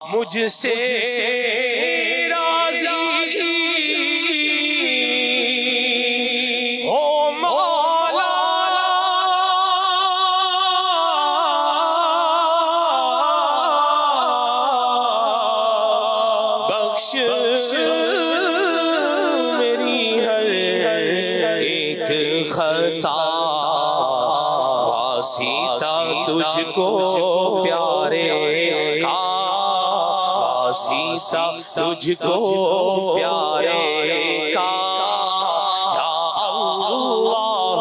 مجھ سے راضی ہو مولا بخش میری ہر ایک خطا واسطہ تجھ کو پیارے سیسا تجھ کو پیارے کا یا اللہ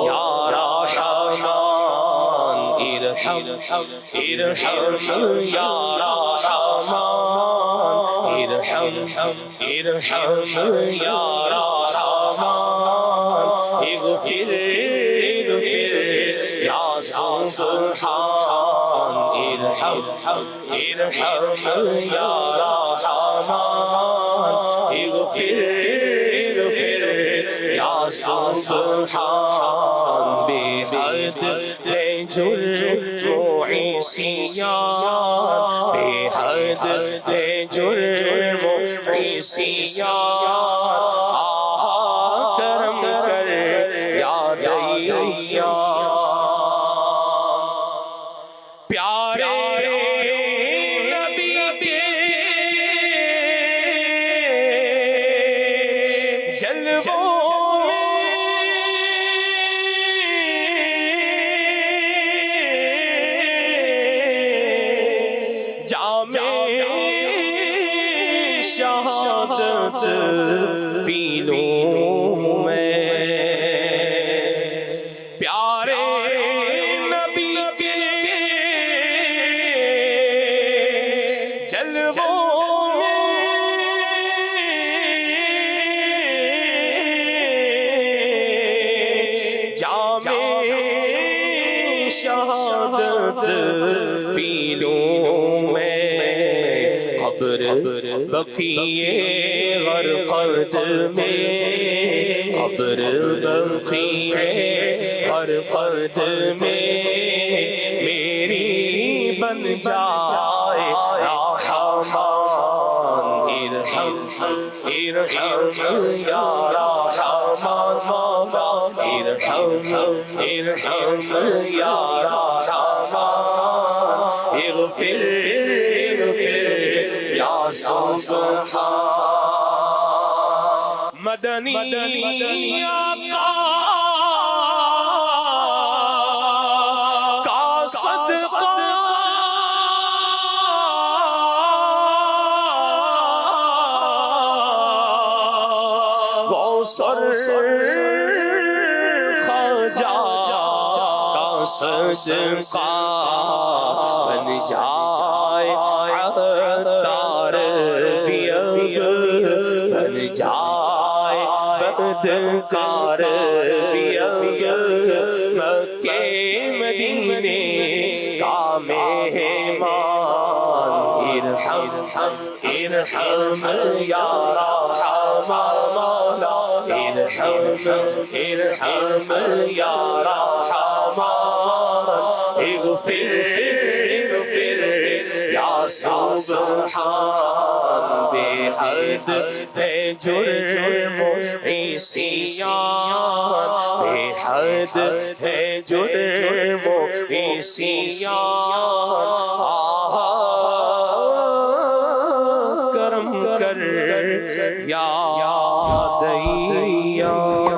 یا رحمان ارحم یا رحمان ارحم یا رحمان اغفر یا سبحان ارحم یا رحمان اغفر یا سبحان بے حد ہے جرم و عصیان بے حد ہے جرم و عصیان کرم کر یا دیان پیارے جلووں میں جام شہادت پی لوں میں پیارے نبی کے جلووں شہادت پی لوں میں قبر بقیے غرقد میں قبر بقیے غرقد میں میری بن جائے رحمان ارحم یا رحمان مولا ارحم یا رحمان اغفر یا سبحان مدنی آقا کا صدقہ غوثر صدقہ بن جائے عطار بھی بن جائے بدکار بھی مکے مدینے کا مہمان ارحم یا رحمان مولا ارحم یا رحمان اغفر یا سبحان بے حد ہے جرم و عصیان بے حد ہے جرم و عصیان کرم کر یا دیان